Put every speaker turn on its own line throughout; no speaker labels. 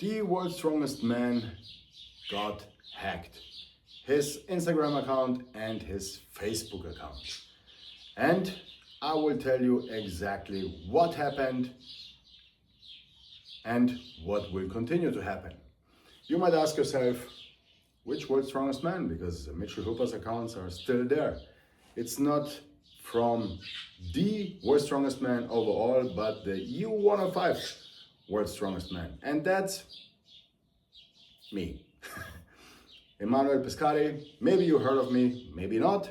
The world's strongest man got hacked. His Instagram account and his Facebook account. And I will tell you exactly what happened and what will continue to happen. You might ask yourself, which world's strongest man? Because Mitchell Hooper's accounts are still there. It's not from the world's strongest man overall, but the EU105 world's strongest man. And that's me. Emanuel Pescari. Maybe you heard of me, maybe not.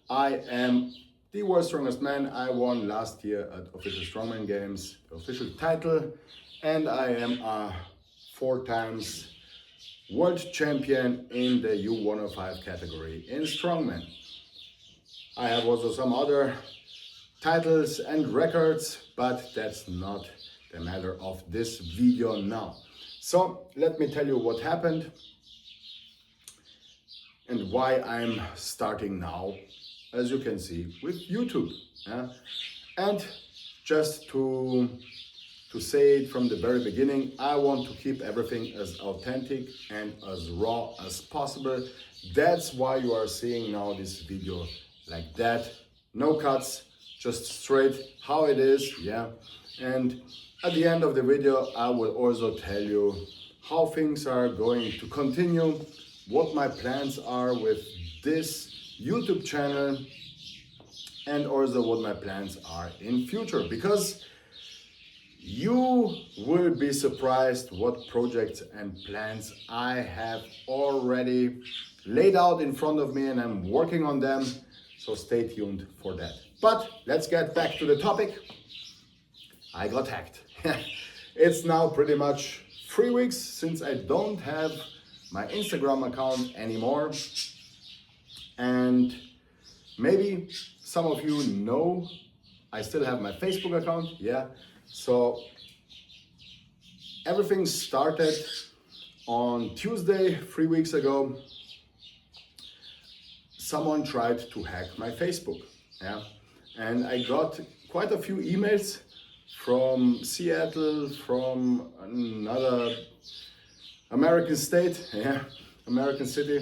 I am the world's strongest man. I won last year at Official Strongman Games, the official title, and I am a 4 times world champion in the U105 category in Strongman. I have also some other titles and records, but that's not the matter of this video now. So let me tell you what happened and why I'm starting now, as you can see, with YouTube. And just to say it from the very beginning, I want to keep everything as authentic and as raw as possible. That's why you are seeing now this video like that. No cuts, just straight how it is, And at the end of the video, I will also tell you how things are going to continue, what my plans are with this YouTube channel, and also what my plans are in future, because you will be surprised what projects and plans I have already laid out in front of me, and I'm working on them, so stay tuned for that. But let's get back to the topic. I got hacked. It's now pretty much 3 weeks since I don't have my Instagram account anymore, and maybe some of you know I still have my Facebook account. So everything started on Tuesday 3 weeks ago. Someone tried to hack my Facebook, and I got quite a few emails from Seattle, from another American state, American city,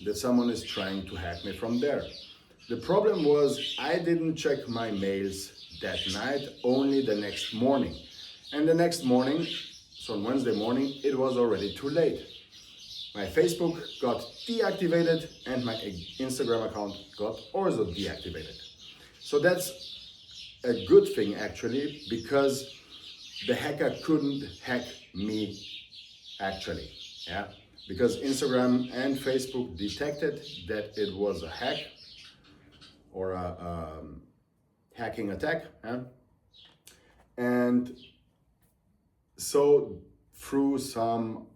that someone is trying to hack me from there. The problem was I didn't check my mails that night, only the next morning. And the next morning, so on Wednesday morning, it was already too late. My Facebook got deactivated and my Instagram account got also deactivated. So that's a good thing actually, because the hacker couldn't hack me actually, because Instagram and Facebook detected that it was a hack or a hacking attack, and so through some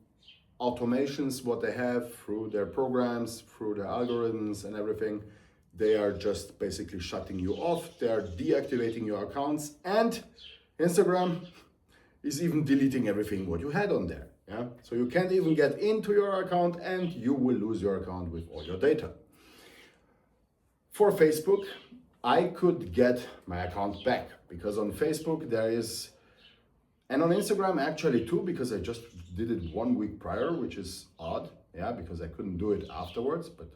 automations what they have through their programs, through their algorithms and everything, they are just basically shutting you off. They are deactivating your accounts, and Instagram is even deleting everything what you had on there. So you can't even get into your account, and you will lose your account with all your data. For Facebook, I could get my account back, because on Facebook there is, and on Instagram actually too, because I just did it 1 week prior, which is odd, because I couldn't do it afterwards, but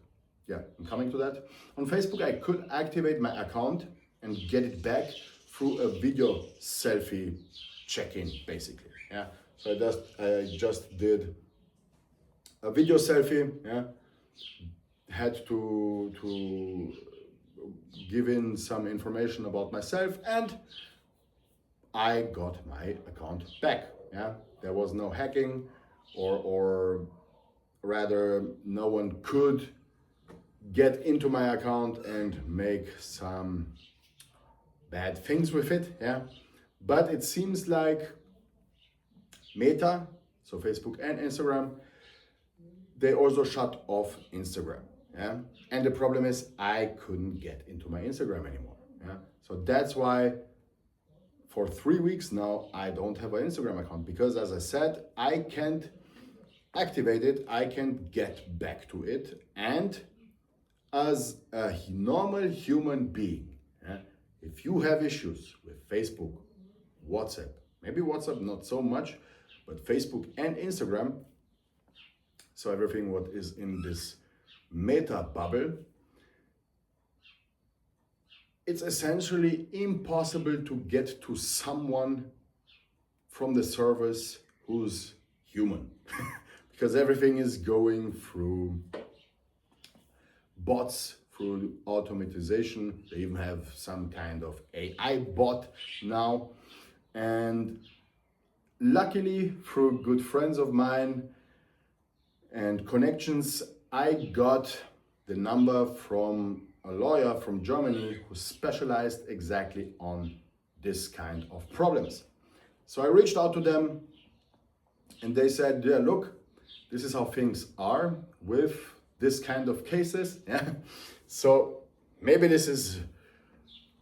I'm coming to that. On Facebook, I could activate my account and get it back through a video selfie check-in, basically. So I just did a video selfie. Had to give in some information about myself, and I got my account back. There was no hacking, or rather, no one could get into my account and make some bad things with it. But it seems like Meta, so Facebook and Instagram, they also shut off Instagram. And the problem is I couldn't get into my Instagram anymore. So that's why for 3 weeks now I don't have an Instagram account, because as I said, I can't activate it, I can't get back to it. And as a normal human being, if you have issues with Facebook, WhatsApp, maybe WhatsApp not so much, but Facebook and Instagram. So everything what is in this Meta bubble, it's essentially impossible to get to someone from the service who's human because everything is going through bots, through automatization. They even have some kind of AI bot now. And luckily, through good friends of mine and connections, I got the number from a lawyer from Germany who specialized exactly on this kind of problems. So I reached out to them and they said, yeah, look, this is how things are with this kind of cases. Yeah. So maybe this is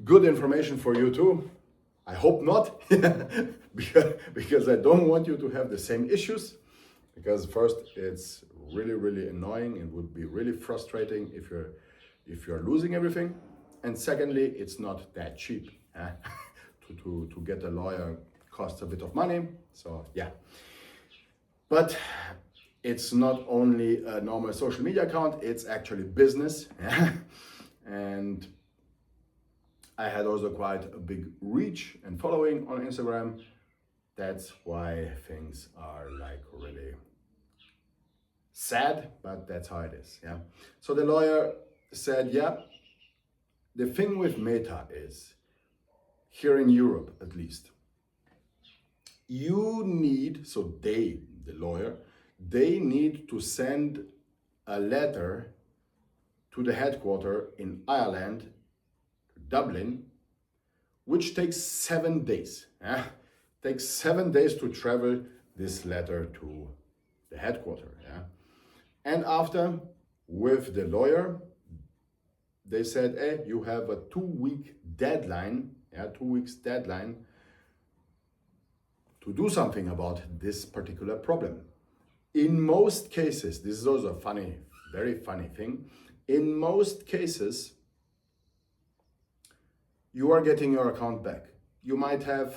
good information for you too. I hope not, because I don't want you to have the same issues. Because first, it's really, really annoying and would be really frustrating if you're losing everything. And secondly, it's not that cheap. To get a lawyer costs a bit of money. So yeah. But it's not only a normal social media account, it's actually business. And I had also quite a big reach and following on Instagram. That's why things are like really sad, but that's how it is. Yeah. So the lawyer said, yeah, the thing with Meta is, here in Europe at least, you need, so they, the lawyer, they need to send a letter to the headquarters in Ireland, Dublin, which takes 7 days. Yeah? Takes 7 days to travel this letter to the headquarters. Yeah? And after, with the lawyer, they said, hey, you have a 2-week deadline, 2 weeks deadline to do something about this particular problem. In most cases, this is also a funny, very funny thing. In most cases, you are getting your account back. You might have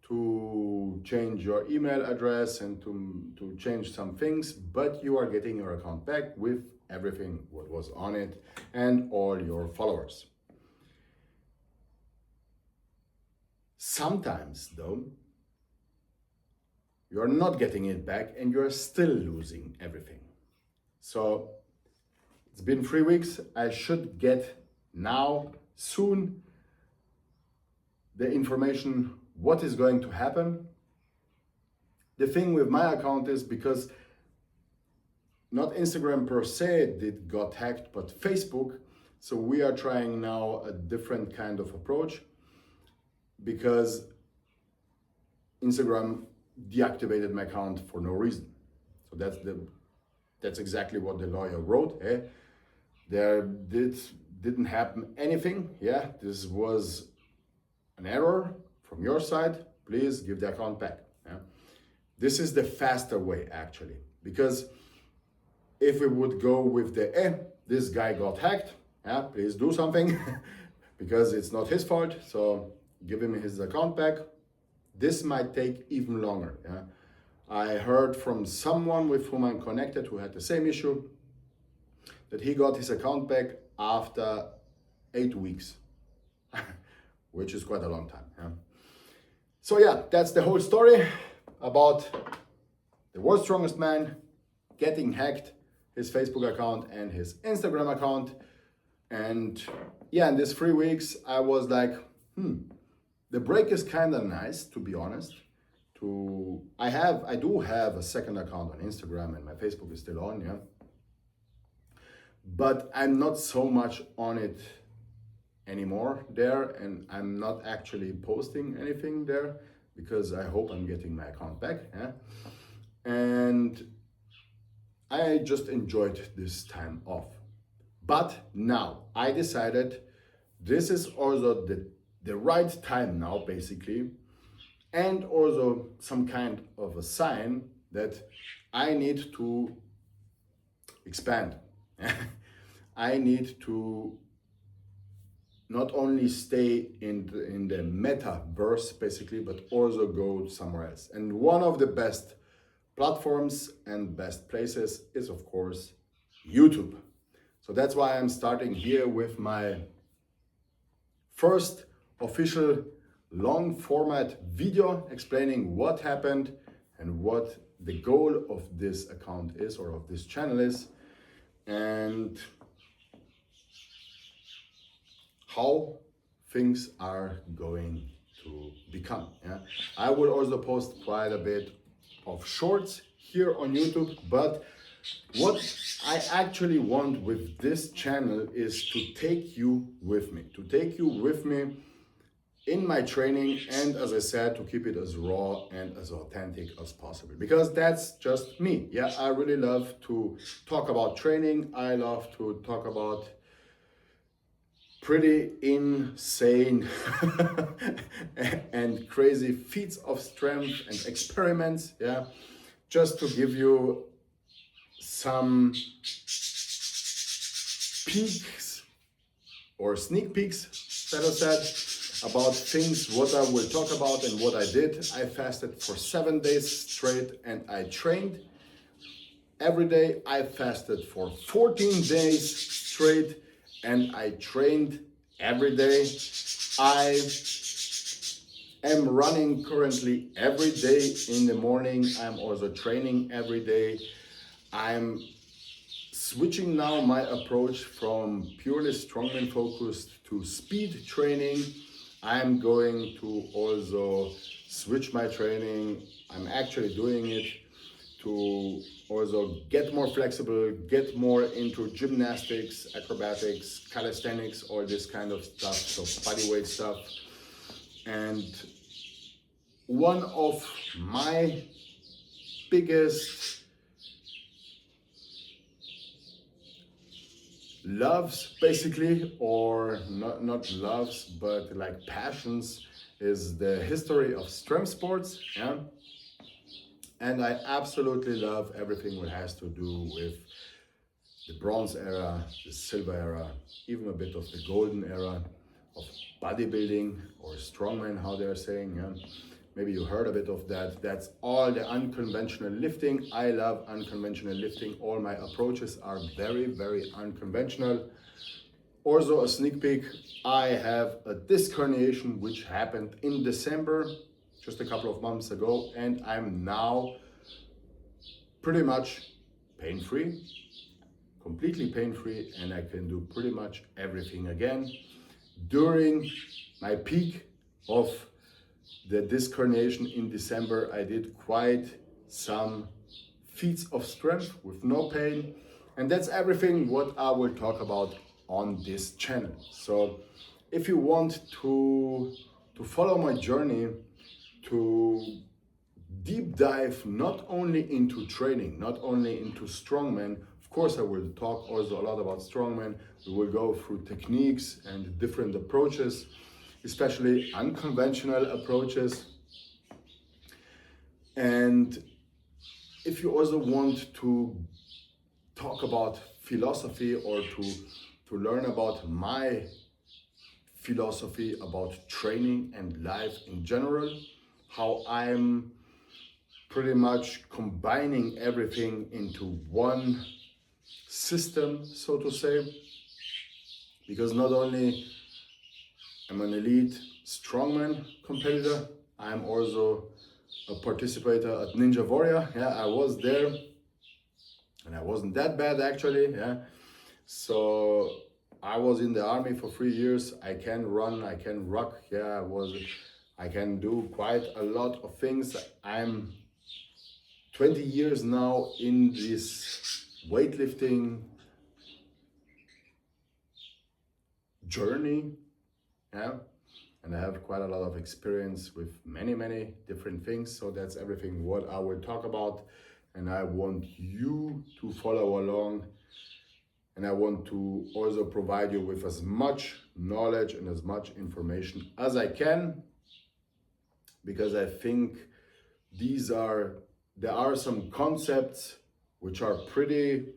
to change your email address and to change some things, but you are getting your account back with everything what was on it and all your followers. Sometimes though, you're not getting it back and you're still losing everything. So it's been 3 weeks. I should get now, soon, the information what is going to happen. The thing with my account is because not Instagram per se did got hacked, but Facebook. So we are trying now a different kind of approach because Instagram deactivated my account for no reason. So that's exactly what the lawyer wrote. There didn't happen anything. Yeah, this was an error from your side. Please give the account back. Yeah? This is the faster way actually, because if we would go with the this guy got hacked, yeah, please do something because it's not his fault. So give him his account back. This might take even longer. Yeah? I heard from someone with whom I'm connected who had the same issue that he got his account back after 8 weeks, which is quite a long time. Yeah? So yeah, that's the whole story about the world's strongest man getting hacked, his Facebook account and his Instagram account. And yeah, in these 3 weeks, I was like, the break is kind of nice, to be honest. I do have a second account on Instagram and my Facebook is still on, yeah. But I'm not so much on it anymore there, and I'm not actually posting anything there because I hope I'm getting my account back, yeah. And I just enjoyed this time off. But now I decided this is also the right time now, basically, and also some kind of a sign that I need to expand. I need to not only stay in the metaverse basically, but also go somewhere else. And one of the best platforms and best places is of course YouTube. So that's why I'm starting here with my first official long format video explaining what happened and what the goal of this account is, or of this channel is, and how things are going to become. Yeah? I will also post quite a bit of shorts here on YouTube, but what I actually want with this channel is to take you with me, in my training, and as I said, to keep it as raw and as authentic as possible, because that's just me. Yeah, I really love to talk about training. I love to talk about pretty insane and crazy feats of strength and experiments. Yeah, just to give you some peeks or sneak peeks, better said, about things what I will talk about and what I did. I fasted for 7 days straight and I trained every day. I fasted for 14 days straight and I trained every day. I am running currently every day in the morning. I'm also training every day. I'm switching now my approach from purely strongman focused to speed training. I'm going to also switch my training. I'm actually doing it to also get more flexible, get more into gymnastics, acrobatics, calisthenics, all this kind of stuff, so bodyweight stuff. And one of my biggest loves basically, or not loves, but like passions, is the history of strength sports. Yeah, and I absolutely love everything what has to do with the bronze era, the silver era, even a bit of the golden era of bodybuilding or strongman, how they're saying. Yeah, maybe you heard a bit of that. That's all the unconventional lifting. I love unconventional lifting. All my approaches are very, very unconventional. Also a sneak peek, I have a disc herniation which happened in December, just a couple of months ago, and I'm now pretty much pain-free, completely pain-free, and I can do pretty much everything again. During my peak of the disc herniation in December, I did quite some feats of strength with no pain, and that's everything what I will talk about on this channel. So if you want to follow my journey, to deep dive not only into training, not only into strongman, of course I will talk also a lot about strongman. We will go through techniques and different approaches, especially unconventional approaches. And if you also want to talk about philosophy, or to learn about my philosophy about training and life in general, how I'm pretty much combining everything into one system, so to say, because not only I'm an elite strongman competitor, I'm also a participator at Ninja Warrior. Yeah, I was there and I wasn't that bad actually. Yeah, so I was in the army for 3 years. I can run, I can rock. Yeah, I can do quite a lot of things. I'm 20 years now in this weightlifting journey. Yeah, and I have quite a lot of experience with many different things. So that's everything what I will talk about, and I want you to follow along, and I want to also provide you with as much knowledge and as much information as I can, because I think there are some concepts which are pretty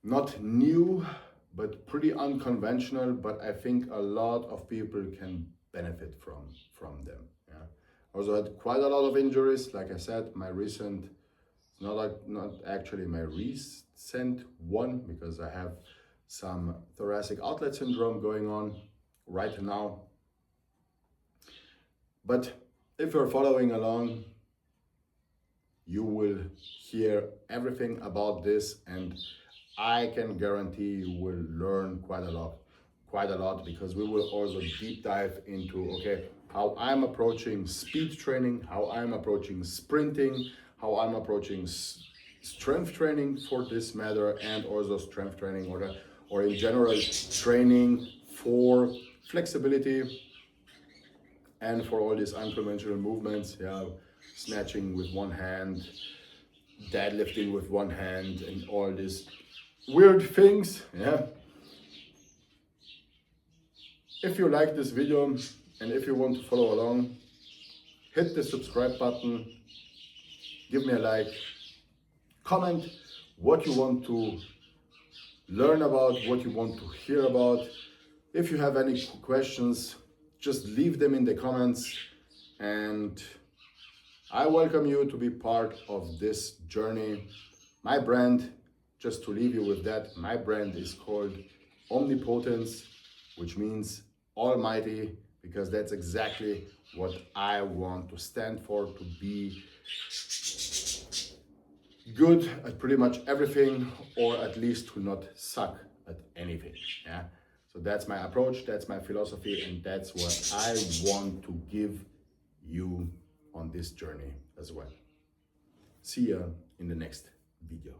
not new, but pretty unconventional, but I think a lot of people can benefit from them. Yeah. I also had quite a lot of injuries. Like I said, my recent, not actually my recent one, because I have some thoracic outlet syndrome going on right now. But if you're following along, you will hear everything about this, and I can guarantee you will learn quite a lot, because we will also deep dive into, okay, how I'm approaching speed training, how I'm approaching sprinting, how I'm approaching strength training for this matter, and also strength training or in general training for flexibility and for all these unconventional movements, yeah, snatching with one hand, deadlifting with one hand, and all these weird things, yeah. If you like this video and if you want to follow along, hit the subscribe button, give me a like, comment what you want to learn about, what you want to hear about. If you have any questions, just leave them in the comments, and I welcome you to be part of this journey. My brand, just to leave you with that, my brand is called Omnipotence, which means almighty, because that's exactly what I want to stand for, to be good at pretty much everything, or at least to not suck at anything. Yeah. So that's my approach, that's my philosophy, and that's what I want to give you on this journey as well. See ya in the next video.